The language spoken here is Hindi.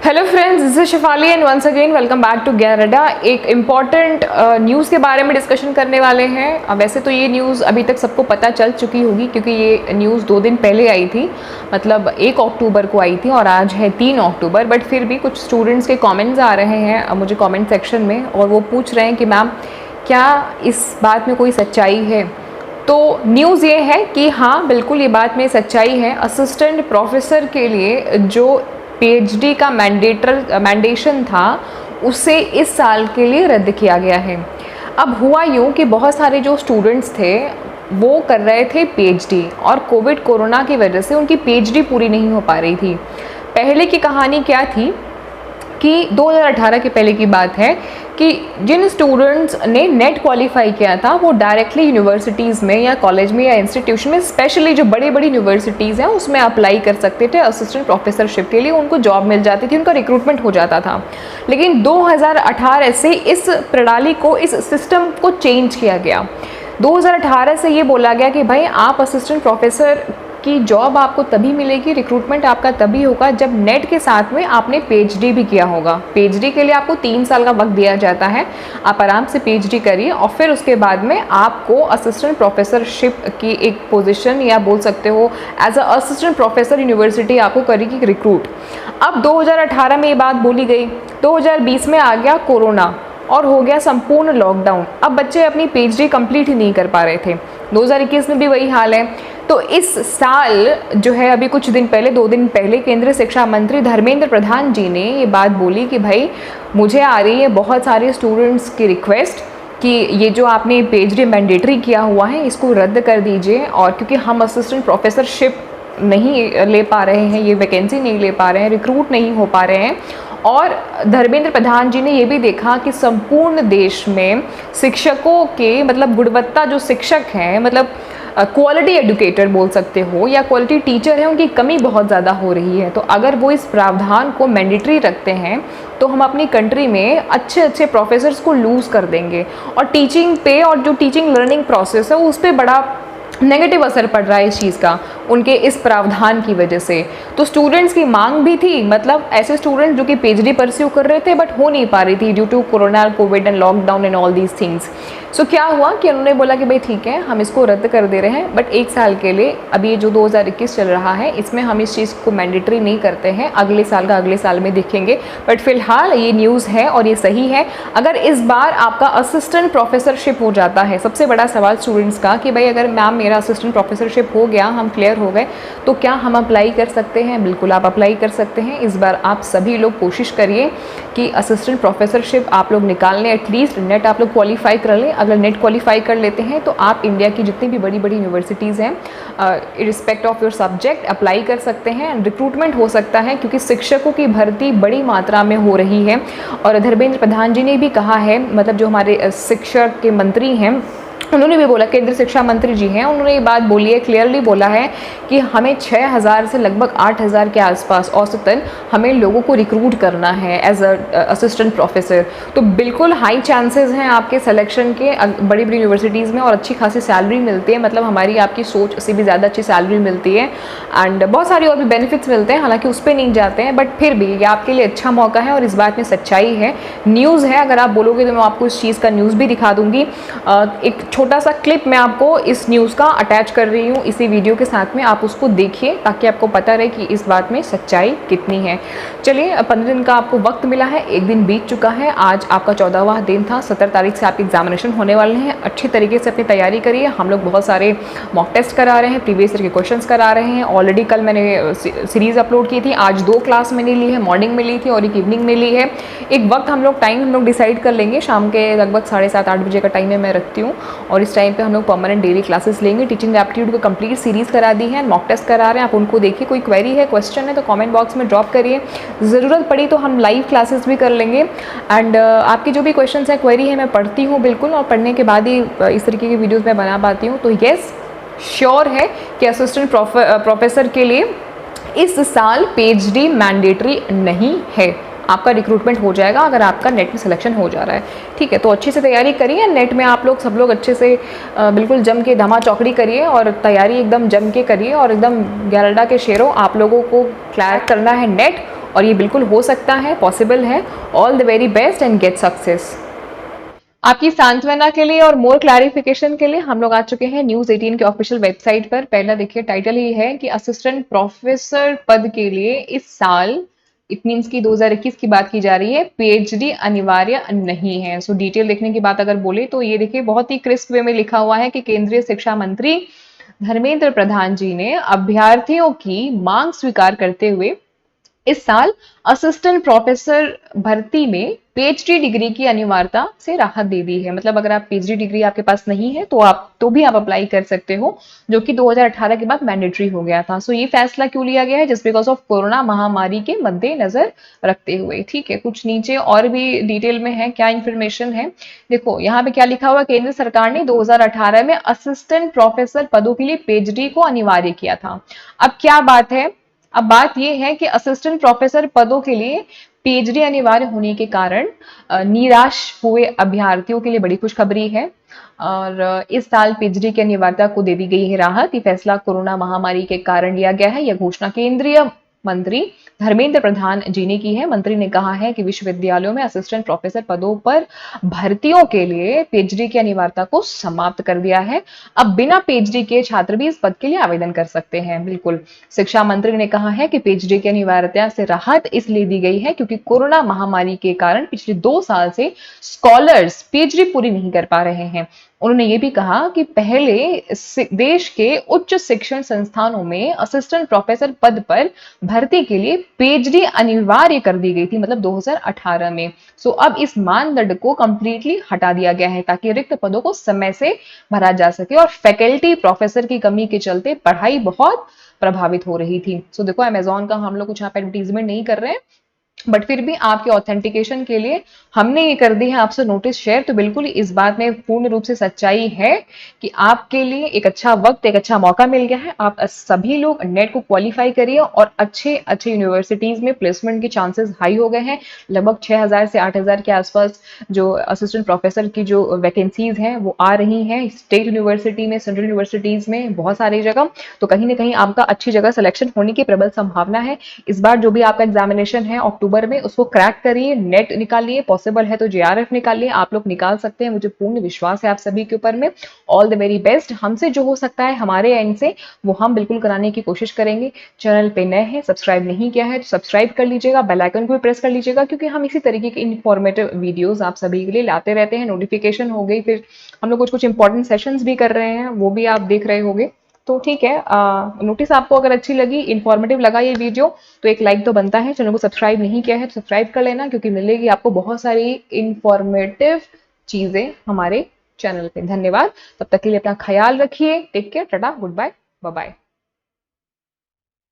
Hello friends, this is Shifali and once again welcome back to गैरडा। एक इम्पॉर्टेंट न्यूज़ के बारे में डिस्कशन करने वाले हैं। वैसे तो ये न्यूज़ अभी तक सबको पता चल चुकी होगी क्योंकि ये न्यूज़ 2 दिन पहले आई थी, मतलब 1 अक्टूबर को आई थी और आज है 3 अक्टूबर। बट फिर भी कुछ स्टूडेंट्स के कमेंट्स आ रहे हैं मुझे कमेंट सेक्शन में और वो पूछ रहे हैं कि मैम क्या इस बात में कोई सच्चाई है। तो न्यूज़ ये है कि हाँ, बिल्कुल ये बात में सच्चाई है। असिस्टेंट प्रोफेसर के लिए जो पीएचडी का मैंडेशन था उसे इस साल के लिए रद्द किया गया है। अब हुआ यूँ कि बहुत सारे जो स्टूडेंट्स थे वो कर रहे थे पीएचडी और कोरोना की वजह से उनकी पीएचडी पूरी नहीं हो पा रही थी। पहले की कहानी क्या थी कि 2018 के पहले की बात है कि जिन स्टूडेंट्स ने नेट क्वालिफाई किया था वो डायरेक्टली यूनिवर्सिटीज़ में या कॉलेज में या इंस्टीट्यूशन में, स्पेशली जो बड़ी बड़ी यूनिवर्सिटीज़ हैं उसमें अप्लाई कर सकते थे असिस्टेंट प्रोफेसरशिप के लिए। उनको जॉब मिल जाती थी, उनका रिक्रूटमेंट हो जाता था। लेकिन 2018 से इस प्रणाली को, इस सिस्टम को चेंज किया गया। 2018 से ये बोला गया कि भाई आप असिस्टेंट प्रोफेसर की जॉब आपको तभी मिलेगी, रिक्रूटमेंट आपका तभी होगा जब नेट के साथ में आपने पीएचडी भी किया होगा। पीएचडी के लिए आपको 3 साल का वक्त दिया जाता है, आप आराम से पीएचडी करिए और फिर उसके बाद में आपको असिस्टेंट प्रोफेसरशिप की एक पोजीशन या बोल सकते हो as a assistant professor university आपको करेगी रिक्रूट। अब 2018 में ये बात बोली गई, 2020 में आ गया कोरोना और हो गया संपूर्ण लॉकडाउन। अब बच्चे अपनी पीएचडी कंप्लीट ही नहीं कर पा रहे थे। 2021 में भी वही हाल है। तो इस साल जो है, अभी कुछ दिन पहले, 2 दिन पहले, केंद्रीय शिक्षा मंत्री धर्मेंद्र प्रधान जी ने ये बात बोली कि भाई मुझे आ रही है बहुत सारे स्टूडेंट्स की रिक्वेस्ट कि ये जो आपने पीएचडी मैंडेटरी किया हुआ है इसको रद्द कर दीजिए, और क्योंकि हम असिस्टेंट प्रोफेसरशिप नहीं ले पा रहे हैं, ये वैकेंसी नहीं ले पा रहे हैं, रिक्रूट नहीं हो पा रहे हैं। और धर्मेंद्र प्रधान जी ने ये भी देखा कि संपूर्ण देश में शिक्षकों के, मतलब गुणवत्ता जो शिक्षक हैं, मतलब क्वालिटी एजुकेटर बोल सकते हो या क्वालिटी टीचर है, उनकी कमी बहुत ज़्यादा हो रही है। तो अगर वो इस प्रावधान को मैंडेटरी रखते हैं तो हम अपनी कंट्री में अच्छे अच्छे प्रोफेसर्स को लूज़ कर देंगे और टीचिंग पे और जो टीचिंग लर्निंग प्रोसेस है उस पर बड़ा नेगेटिव असर पड़ रहा है इस चीज़ का, उनके इस प्रावधान की वजह से। तो स्टूडेंट्स की मांग भी थी, मतलब ऐसे स्टूडेंट्स जो कि पीएचडी परस्यू कर रहे थे बट हो नहीं पा रही थी due to corona, Covid and lockdown and all these things. So क्या हुआ कि उन्होंने बोला कि भाई ठीक है, हम इसको रद्द कर दे रहे हैं बट 1 साल के लिए। अभी ये जो 2021 चल रहा है इसमें हम इस चीज़ को मैंडेटरी नहीं करते हैं, अगले साल का अगले साल में देखेंगे। बट फिलहाल ये न्यूज़ है और ये सही है। अगर इस बार आपका असिस्टेंट प्रोफेसरशिप हो जाता है, सबसे बड़ा सवाल स्टूडेंट्स का कि भाई अगर मैम मेरा असिस्टेंट प्रोफेसरशिप हो गया, हम क्लियर हो गए, तो क्या हम अप्लाई कर सकते हैं? बिल्कुल आप अप्लाई कर सकते हैं। इस बार आप सभी लोग कोशिश करिए कि असिस्टेंट प्रोफेसरशिप आप लोग निकाल लें, एटलीस्ट नेट आप लोग क्वालिफाई कर लें। अगर नेट क्वालिफाई कर लेते हैं तो आप इंडिया की जितनी भी बड़ी बड़ी यूनिवर्सिटीज़ हैं, इरिस्पेक्ट ऑफ योर सब्जेक्ट, अप्लाई कर सकते हैं। रिक्रूटमेंट हो सकता है क्योंकि शिक्षकों की भर्ती बड़ी मात्रा में हो रही है। और धर्मेंद्र प्रधान जी ने भी कहा है, मतलब जो हमारे शिक्षक के मंत्री हैं उन्होंने भी बोला, केंद्रीय शिक्षा मंत्री जी हैं, उन्होंने ये बात बोली है, क्लियरली बोला है कि हमें 6000 से लगभग 8000 के आसपास औसतन हमें लोगों को रिक्रूट करना है एज अ असिस्टेंट प्रोफेसर। तो बिल्कुल हाई चांसेस हैं आपके सिलेक्शन के बड़ी बड़ी यूनिवर्सिटीज़ में और अच्छी खासी सैलरी मिलती है, मतलब हमारी आपकी सोच से भी ज़्यादा अच्छी सैलरी मिलती है एंड बहुत सारी और भी बेनिफिट्स मिलते हैं। हालांकि उस पर नहीं जाते हैं बट फिर भी ये आपके लिए अच्छा मौका है और इस बात में सच्चाई है। न्यूज़ है, अगर आप बोलोगे तो मैं आपको इस चीज़ का न्यूज़ भी दिखा दूँगी। एक छोटा सा क्लिप मैं आपको इस न्यूज़ का अटैच कर रही हूँ इसी वीडियो के साथ में, आप उसको देखिए ताकि आपको पता रहे कि इस बात में सच्चाई कितनी है। चलिए, 15 दिन का आपको वक्त मिला है, 1 दिन बीत चुका है, आज आपका 14वां दिन था। 17 तारीख से आपके एग्जामिनेशन होने वाले हैं। अच्छी तरीके से अपनी तैयारी करिए। हम लोग बहुत सारे मॉक टेस्ट करा रहे हैं, प्रीवियस ईयर के क्वेश्चन करा रहे हैं। ऑलरेडी कल मैंने सीरीज़ अपलोड की थी, आज 2 क्लास मैंने ली है, मॉर्निंग में ली थी और एक इवनिंग में ली है। एक वक्त हम लोग डिसाइड कर लेंगे, शाम के लगभग 7:30-8 बजे का टाइम है मैं रखती हूँ और इस टाइम पे हम लोग परमानेंट डेली क्लासेस लेंगे। टीचिंग एप्टीट्यूड को कंप्लीट सीरीज़ करा दी है, मॉक टेस्ट करा रहे हैं, आप उनको देखिए। कोई क्वेरी है, क्वेश्चन है तो कमेंट बॉक्स में ड्रॉप करिए, ज़रूरत पड़ी तो हम लाइव क्लासेस भी कर लेंगे। एंड आपकी जो भी क्वेश्चन है, क्वेरी है, मैं पढ़ती हूँ बिल्कुल, और पढ़ने के बाद ही इस तरीके की वीडियोज़ मैं बना पाती हूँ। तो येस, श्योर है कि असिस्टेंट प्रोफेसर के लिए इस साल पीएचडी मैंडेटरी नहीं है। आपका रिक्रूटमेंट हो जाएगा अगर आपका नेट में सिलेक्शन हो जा रहा है। ठीक है, तो अच्छे से तैयारी करिए। नेट में आप लोग सब लोग अच्छे से बिल्कुल जम के धमा चौकड़ी करिए और तैयारी एकदम जम के करिए और एकदम गैरडा के शेरों, आप लोगों को क्लियर करना है नेट और ये बिल्कुल हो सकता है, पॉसिबल है। All the very best and get success. आपकी सांत्वना के लिए और मोर क्लैरिफिकेशन के लिए हम लोग आ चुके हैं न्यूज 18 के ऑफिशियल वेबसाइट पर। पहला देखिए, टाइटल ये है कि असिस्टेंट प्रोफेसर पद के लिए इस साल, इट मीन्स की 2021 की बात की जा रही है, पीएचडी अनिवार्य नहीं है। सो डिटेल देखने की बात अगर बोले तो ये देखिए बहुत ही क्रिस्प वे में लिखा हुआ है कि केंद्रीय शिक्षा मंत्री धर्मेंद्र प्रधान जी ने अभ्यर्थियों की मांग स्वीकार करते हुए इस साल असिस्टेंट प्रोफेसर भर्ती में पीएचडी डिग्री की अनिवार्यता से राहत दे दी है। मतलब अगर आप पीएचडी डिग्री आपके पास नहीं है तो भी आप अप्लाई कर सकते हो, जो कि 2018 के बाद मैंडेटरी हो गया था। सो ये फैसला क्यों लिया गया है? जस्ट बिकॉज ऑफ कोरोना महामारी के मद्देनजर रखते हुए। ठीक है, कुछ नीचे और भी डिटेल में है, क्या इंफॉर्मेशन है देखो यहाँ पे क्या लिखा हुआ। केंद्र सरकार ने 2018 में असिस्टेंट प्रोफेसर पदों के लिए पीएचडी को अनिवार्य किया था। अब क्या बात है, अब बात यह है कि असिस्टेंट प्रोफेसर पदों के लिए पीएचडी अनिवार्य होने के कारण निराश हुए अभ्यर्थियों के लिए बड़ी खुशखबरी है। और इस साल पीएचडी की अनिवार्यता को दे दी गई है राहत। ये फैसला कोरोना महामारी के कारण लिया गया है। यह घोषणा केंद्रीय मंत्री धर्मेंद्र प्रधान जी ने की है। मंत्री ने कहा है कि विश्वविद्यालयों में असिस्टेंट प्रोफेसर पदों पर भर्तियों के लिए पीएचडी की अनिवार्यता को समाप्त कर दिया है। अब बिना पीएचडी के छात्र भी इस पद के लिए आवेदन कर सकते हैं। बिल्कुल, शिक्षा मंत्री ने कहा है कि पीएचडी की अनिवार्यता से राहत इसलिए दी गई है क्योंकि कोरोना महामारी के कारण पिछले 2 साल से स्कॉलर्स पीएचडी पूरी नहीं कर पा रहे हैं। उन्होंने ये भी कहा कि पहले देश के उच्च शिक्षण संस्थानों में असिस्टेंट प्रोफेसर पद पर भर्ती के लिए पीएचडी अनिवार्य कर दी गई थी, मतलब 2018 में। सो अब इस मानदंड को कंप्लीटली हटा दिया गया है ताकि रिक्त पदों को समय से भरा जा सके। और फैकल्टी प्रोफेसर की कमी के चलते पढ़ाई बहुत प्रभावित हो रही थी। सो देखो, अमेजोन का हम लोग कुछ यहाँ पे एडवर्टीजमेंट नहीं कर रहे हैं, बट फिर भी आपके ऑथेंटिकेशन के लिए हमने ये कर दी है आपसे नोटिस शेयर। तो बिल्कुल इस बात में पूर्ण रूप से सच्चाई है कि आपके लिए एक अच्छा वक्त, एक अच्छा मौका मिल गया है। आप सभी लोग नेट को क्वालिफाई करिए और अच्छे अच्छे यूनिवर्सिटीज में प्लेसमेंट के चांसेस हाई हो गए हैं। लगभग 6000 से 8000 के आसपास जो असिस्टेंट प्रोफेसर की जो वैकेंसीज हैं वो आ रही हैं स्टेट यूनिवर्सिटी में, सेंट्रल यूनिवर्सिटीज में, बहुत सारी जगह। तो कहीं ना कहीं आपका अच्छी जगह सिलेक्शन होने की प्रबल संभावना है। इस बार जो भी आपका एग्जामिनेशन है अक्टूबर में, उसको क्रैक करिए, नेट निकालिए, पॉसिबल है तो जेआरएफ निकालिए। आप लोग निकाल सकते हैं, मुझे पूर्ण विश्वास है आप सभी के ऊपर में। All the very best. हमसे जो हो सकता है हमारे एंड से वो हम बिल्कुल कराने की कोशिश करेंगे। चैनल पे नए हैं, सब्सक्राइब नहीं किया है तो सब्सक्राइब कर लीजिएगा, बेल आइकन को भी प्रेस कर लीजिएगा, क्योंकि हम इसी तरीके के इन्फॉर्मेटिव वीडियोस आप सभी के लिए लाते रहते हैं। नोटिफिकेशन हो गई, फिर हम लोग कुछ कुछ इंपॉर्टेंट सेशंस भी कर रहे हैं, वो भी आप देख रहे होंगे। तो ठीक है, नोटिस आपको अगर अच्छी लगी, इन्फॉर्मेटिव लगा ये वीडियो, तो एक लाइक तो बनता है। चैनल को सब्सक्राइब नहीं किया है तो सब्सक्राइब कर लेना, क्योंकि मिलेगी आपको बहुत सारी इन्फॉर्मेटिव चीजें हमारे चैनल पे। धन्यवाद, तब तक के लिए अपना ख्याल रखिए। Take care, tata, goodbye, bye bye.